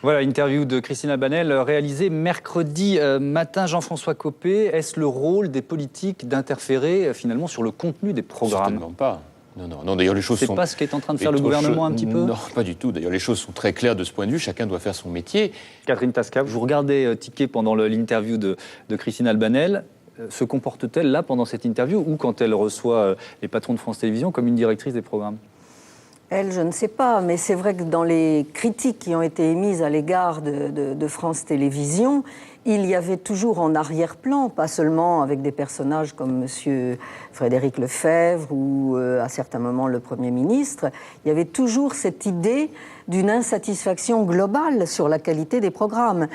Voilà, interview de Christine Albanel réalisée mercredi matin. Jean-François Copé, est-ce le rôle des politiques d'interférer finalement sur le contenu des programmes? Certainement pas. Non, d'ailleurs les choses sont... C'est pas ce qu'est en train de faire le gouvernement un petit peu? Non, pas du tout. D'ailleurs les choses sont très claires de ce point de vue. Chacun doit faire son métier. Catherine Tasca, je vous regardais tiquer pendant l'interview de Christine Albanel. Se comporte-t-elle là pendant cette interview ou quand elle reçoit les patrons de France Télévisions comme une directrice des programmes? Elle, je ne sais pas, mais c'est vrai que dans les critiques qui ont été émises à l'égard de France Télévisions, il y avait toujours en arrière-plan, pas seulement avec des personnages comme M. Frédéric Lefebvre ou à certains moments le Premier ministre, il y avait toujours cette idée d'une insatisfaction globale sur la qualité des programmes.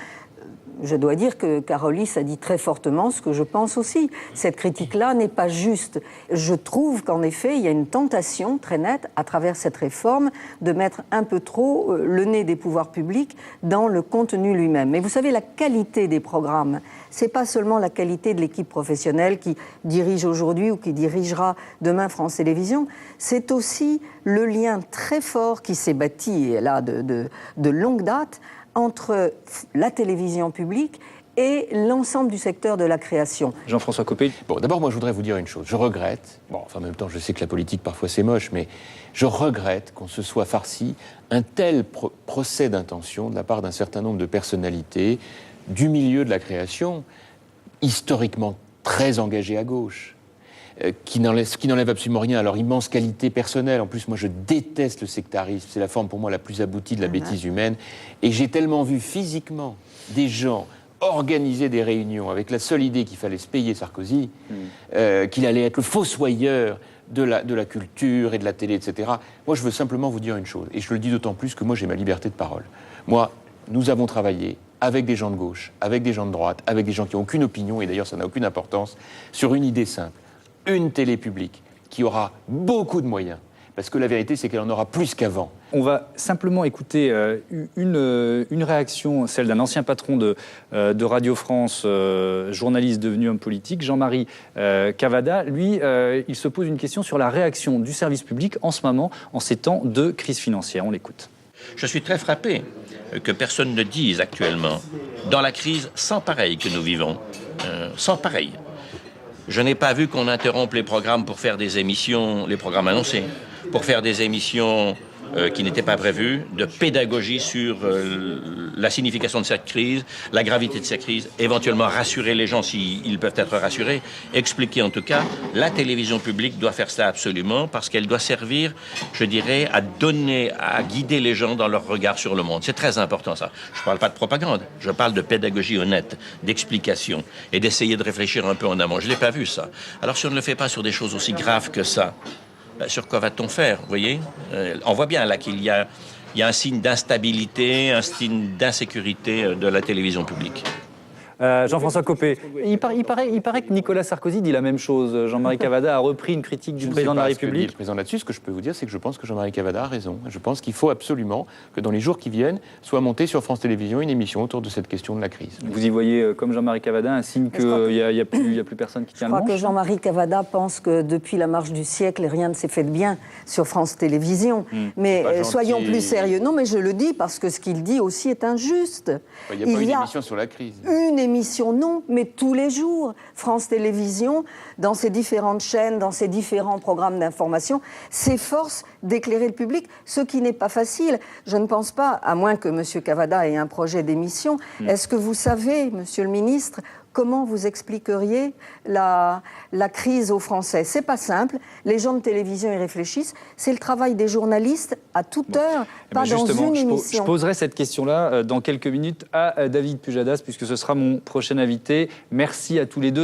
Je dois dire que Carolis a dit très fortement ce que je pense aussi. Cette critique-là n'est pas juste. Je trouve qu'en effet, il y a une tentation très nette, à travers cette réforme, de mettre un peu trop le nez des pouvoirs publics dans le contenu lui-même. Mais vous savez, la qualité des programmes, c'est pas seulement la qualité de l'équipe professionnelle qui dirige aujourd'hui ou qui dirigera demain France Télévisions, c'est aussi le lien très fort qui s'est bâti, et là, de longue date, entre la télévision publique et l'ensemble du secteur de la création. Jean-François Copé. Bon, d'abord, moi, je voudrais vous dire une chose. Je regrette, en même temps, je sais que la politique, parfois, c'est moche, mais je regrette qu'on se soit farci un tel procès d'intention de la part d'un certain nombre de personnalités du milieu de la création, historiquement très engagées à gauche, qui n'enlèvent absolument rien à leur immense qualité personnelle. En plus, moi, je déteste le sectarisme. C'est la forme, pour moi, la plus aboutie de la bêtise humaine. Et j'ai tellement vu physiquement des gens organiser des réunions avec la seule idée qu'il fallait se payer Sarkozy, qu'il allait être le fossoyeur de la culture et de la télé, etc. Moi, je veux simplement vous dire une chose, et je le dis d'autant plus que moi, j'ai ma liberté de parole. Moi, nous avons travaillé avec des gens de gauche, avec des gens de droite, avec des gens qui n'ont aucune opinion, et d'ailleurs, ça n'a aucune importance, sur une idée simple. Une télé publique qui aura beaucoup de moyens, parce que la vérité, c'est qu'elle en aura plus qu'avant. On va simplement écouter une réaction, celle d'un ancien patron de Radio France, journaliste devenu homme politique, Jean-Marie Cavada. Lui, il se pose une question sur la réaction du service public en ce moment, en ces temps de crise financière. On l'écoute. Je suis très frappé que personne ne dise actuellement, dans la crise sans pareil que nous vivons, sans pareil. Je n'ai pas vu qu'on interrompe les programmes pour faire des émissions, les programmes annoncés, pour faire des émissions qui n'étaient pas prévues, de pédagogie sur la signification de cette crise, la gravité de cette crise, éventuellement rassurer les gens s'ils peuvent être rassurés, expliquer en tout cas, la télévision publique doit faire cela absolument parce qu'elle doit servir, je dirais, à guider les gens dans leur regard sur le monde. C'est très important ça. Je ne parle pas de propagande, je parle de pédagogie honnête, d'explication et d'essayer de réfléchir un peu en amont. Je ne l'ai pas vu ça. Alors si on ne le fait pas sur des choses aussi graves que ça, sur quoi va-t-on faire, vous voyez? On voit bien là qu'il y a un signe d'instabilité, un signe d'insécurité de la télévision publique. Jean-François Copé, il paraît que Nicolas Sarkozy dit la même chose. Jean-Marie Cavada a repris une critique du président de la République. Je ne sais pas ce que dit le président là-dessus. Ce que je peux vous dire, c'est que je pense que Jean-Marie Cavada a raison. Je pense qu'il faut absolument que dans les jours qui viennent, soit montée sur France Télévisions une émission autour de cette question de la crise. Vous y voyez, comme Jean-Marie Cavada, un signe qu'il n'y a plus personne qui tient le manche? Je crois que Jean-Marie Cavada pense que depuis la marche du siècle, rien ne s'est fait de bien sur France Télévisions. Mais soyons plus sérieux. Non, mais je le dis parce que ce qu'il dit aussi est injuste. Il n'y a pas une émission sur la crise. Une émission, non, mais tous les jours. France Télévisions, dans ses différentes chaînes, dans ses différents programmes d'information, s'efforce d'éclairer le public, ce qui n'est pas facile. Je ne pense pas, à moins que M. Cavada ait un projet d'émission. Est-ce que vous savez, Monsieur le ministre, comment vous expliqueriez la crise aux Français? C'est pas simple. Les gens de télévision y réfléchissent. C'est le travail des journalistes à toute heure, pas dans une émission. Je poserai cette question-là dans quelques minutes à David Pujadas, puisque ce sera mon prochain invité. Merci à tous les deux.